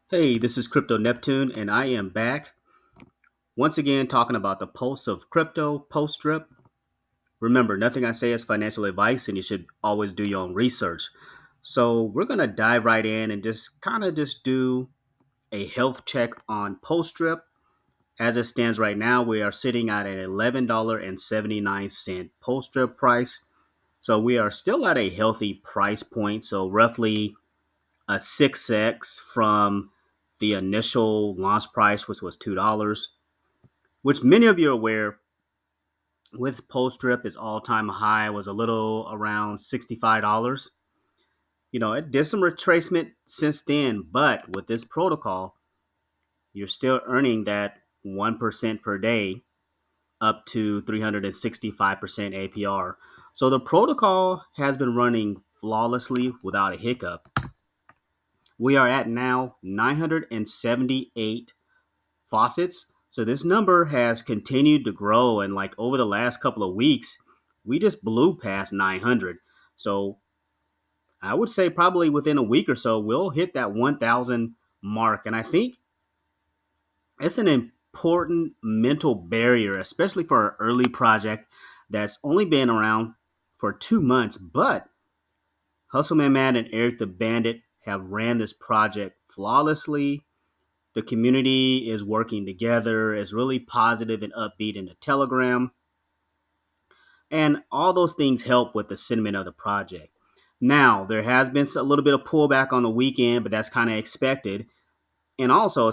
Hey, this is Crypto Neptune, and I am back once again talking about the pulse of crypto post drip. Remember, nothing I say is financial advice, and you should always do your own research. So, we're going to dive right in and just kind of do a health check on post drip. As it stands right now, we are sitting at an $11.79 post drip price. So, we are still at a healthy price point. So, roughly a 6x from the initial launch price, which was $2, which many of you are aware with post drip, its all time high was a little around $65. It did some retracement since then, but with this protocol, you're still earning that 1% per day up to 365% APR. So the protocol has been running flawlessly without a hiccup. We are at now 978 faucets. So this number has continued to grow, and like over the last couple of weeks, we just blew past 900. So I would say probably within a week or so, we'll hit that 1,000 mark. And I think it's an important mental barrier, especially for an early project that's only been around for 2 months. But Hustleman Matt and Eric the Bandit have ran this project flawlessly. The community is working together, is really positive and upbeat in the Telegram. And all those things help with the sentiment of the project. Now, there has been a little bit of pullback on the weekend, but that's kind of expected. And also,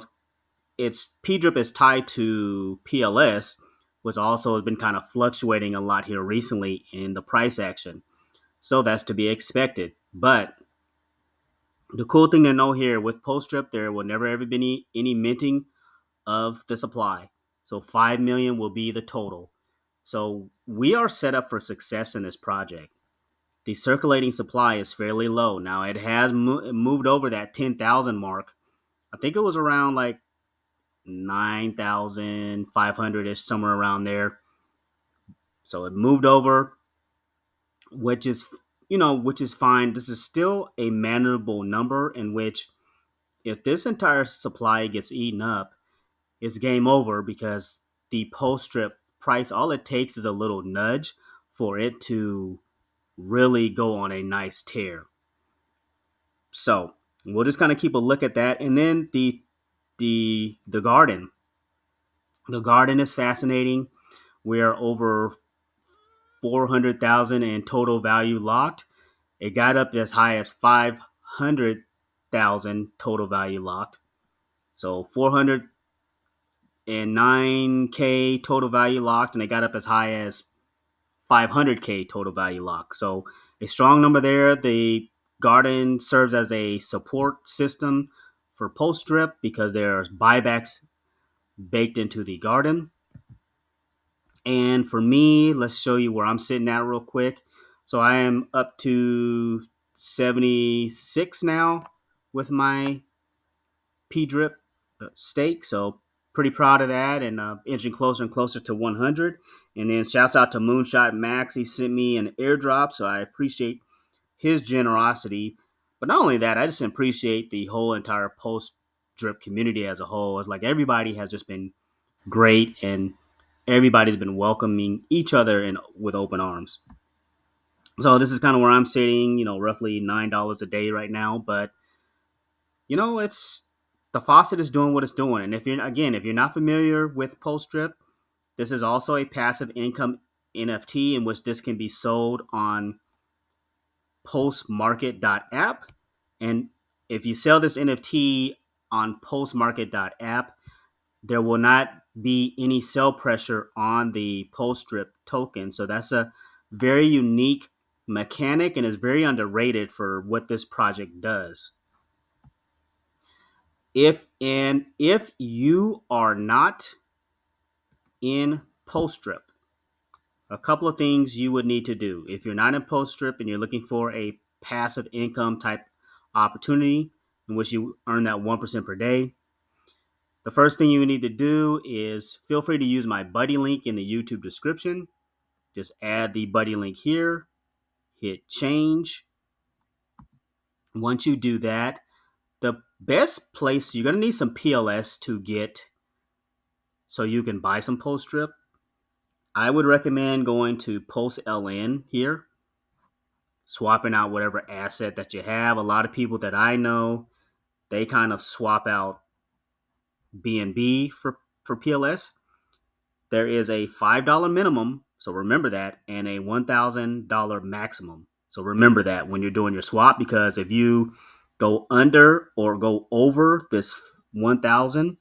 it's PDRIP is tied to PLS, which also has been kind of fluctuating a lot here recently in the price action. So that's to be expected. But the cool thing to know here with post drip, there will never ever be any minting of the supply. So 5 million will be the total. So we are set up for success in this project. The circulating supply is fairly low. Now it has moved over that 10,000 mark. I think it was around like 9,500 ish, somewhere around there. So it moved over, which is which is fine. This is still a manageable number in which if this entire supply gets eaten up, it's game over because the post strip price, all it takes is a little nudge for it to really go on a nice tear. So we'll just kind of keep a look at that. And then the garden. The garden is fascinating. We are over 400,000 in total value locked. It got up as high as 500,000 total value locked. So 409K total value locked, and it got up as high as 500K total value locked. So a strong number there. The garden serves as a support system for post drip because there's buybacks baked into the garden. And for me, let's show you where I'm sitting at real quick. So I am up to 76 now with my P drip stake. So pretty proud of that, and inching closer and closer to 100. And then shouts out to Moonshot Max. He sent me an airdrop, so I appreciate his generosity. But not only that, I just appreciate the whole entire post drip community as a whole. It's like everybody has just been great, and everybody's been welcoming each other with open arms. So this is kind of where I'm sitting, roughly $9 a day right now. But it's the faucet is doing what it's doing. And if you're not familiar with post drip, this is also a passive income NFT in which this can be sold on postmarket.app. And if you sell this NFT on postmarket.app, there will not be any sell pressure on the post drip token. So that's a very unique mechanic and is very underrated for what this project does. If you are not in post drip, a couple of things you would need to do. If you're not in post strip and you're looking for a passive income type opportunity in which you earn that 1% per day, the first thing you need to do is feel free to use my buddy link in the YouTube description. Just add the buddy link here, hit change. Once you do that, the Best place, you're going to need some PLS to get so you can buy some post strip. I would recommend going to Post LN here, swapping out whatever asset that you have. A lot of people that I know, they kind of swap out BNB for PLS. There is a $5 minimum, so remember that, and a $1,000 maximum. So remember that when you're doing your swap, because if you go under or go over this 1,000,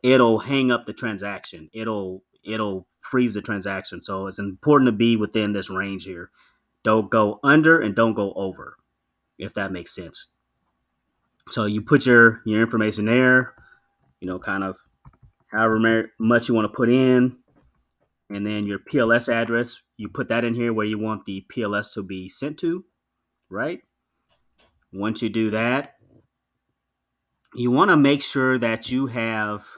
it'll hang up the transaction. It'll freeze the transaction. So it's important to be within this range here. Don't go under and don't go over, if that makes sense. So you put your information there, kind of however much you want to put in, and then your PLS address, you put that in here where you want the PLS to be sent to, right? Once you do that, you want to make sure that you have,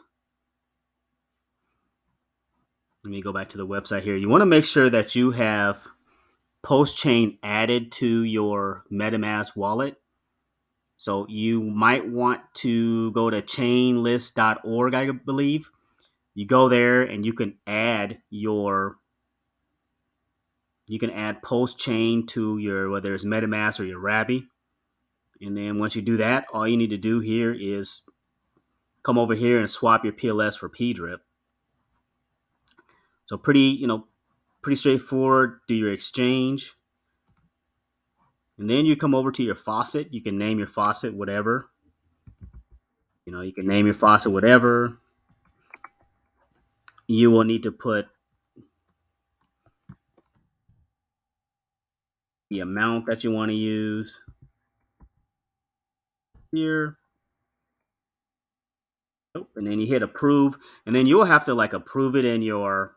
let me go back to the website here. You want to make sure that you have PulseChain added to your MetaMask wallet. So you might want to go to chainlist.org, I believe. You go there and you can add PulseChain to your, whether it's MetaMask or your Rabby. And then once you do that, all you need to do here is come over here and swap your PLS for PDRIP. So pretty straightforward. Do your exchange. And then you come over to your faucet. You can name your faucet whatever. You can name your faucet whatever. You will need to put the amount that you want to use here. And then you hit approve. And then you'll have to approve it in your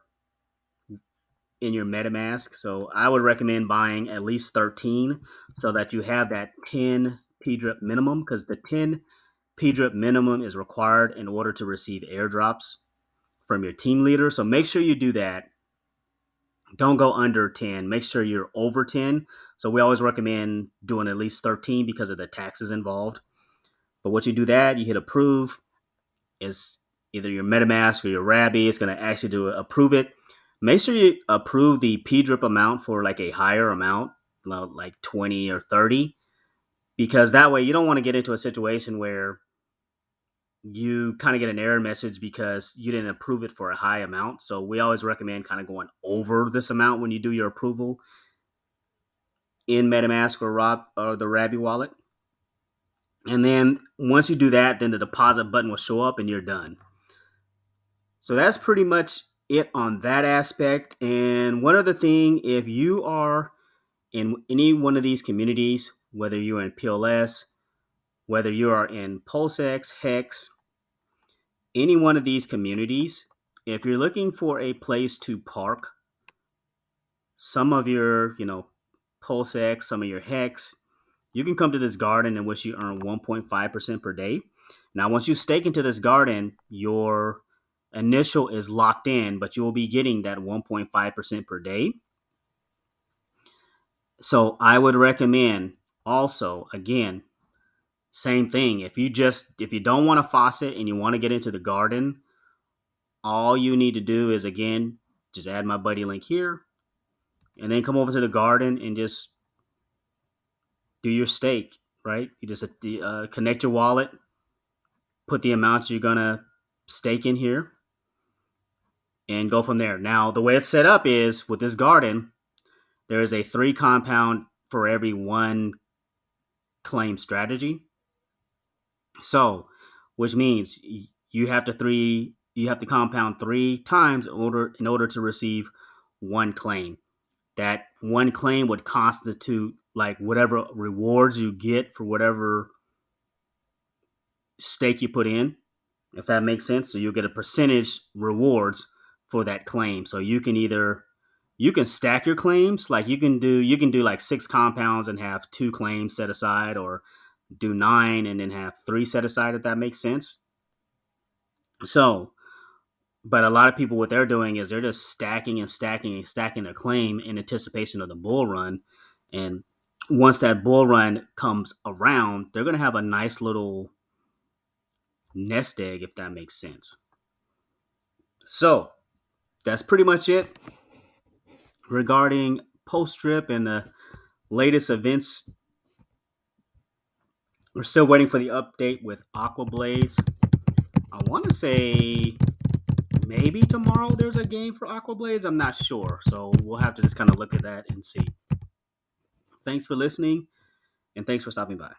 MetaMask. So I would recommend buying at least 13 so that you have that 10 PDRIP minimum, because the 10 PDRIP minimum is required in order to receive airdrops from your team leader. So make sure you do that. Don't go under 10. Make sure you're over 10. So we always recommend doing at least 13 because of the taxes involved. But once you do that, you hit approve. It's either your MetaMask or your Rabby. It's going to ask you to approve it. Make sure you approve the PDRIP amount for a higher amount, like 20 or 30, because that way you don't want to get into a situation where you kind of get an error message because you didn't approve it for a high amount. So we always recommend kind of going over this amount when you do your approval in MetaMask or the Rabby wallet. And then once you do that, then the deposit button will show up and you're done. So that's pretty much it on that aspect. And one other thing, if you are in any one of these communities, whether you're in PLS, whether you are in Pulsex, Hex, any one of these communities, if you're looking for a place to park some of your, Pulsex, some of your Hex, you can come to this garden in which you earn 1.5% per day. Now, once you stake into this garden, your initial is locked in, but you will be getting that 1.5% per day. So I would recommend also, again, same thing. If you don't want a faucet and you want to get into the garden, all you need to do is, again, just add my buddy link here and then come over to the garden and just do your stake, right? You just connect your wallet, put the amounts you're going to stake in here, and go from there. Now, the way it's set up is with this garden, there is a 3 compound for every 1 claim strategy. So, which means you have to compound 3 times in order to receive 1 claim. That 1 claim would constitute whatever rewards you get for whatever stake you put in, if that makes sense. So you'll get a percentage rewards for that claim. So you can stack your claims. You can do 6 compounds and have 2 claims set aside, or do 9 and then have 3 set aside, if that makes sense. So, but a lot of people, what they're doing is they're just stacking and stacking and stacking their claim in anticipation of the bull run. And once that bull run comes around, they're going to have a nice little nest egg, if that makes sense. So that's pretty much it regarding post strip and the latest events. We're still waiting for the update with Aqua Blades. I want to say maybe tomorrow there's a game for Aqua Blades. I'm not sure. So we'll have to just kind of look at that and see. Thanks for listening, and thanks for stopping by.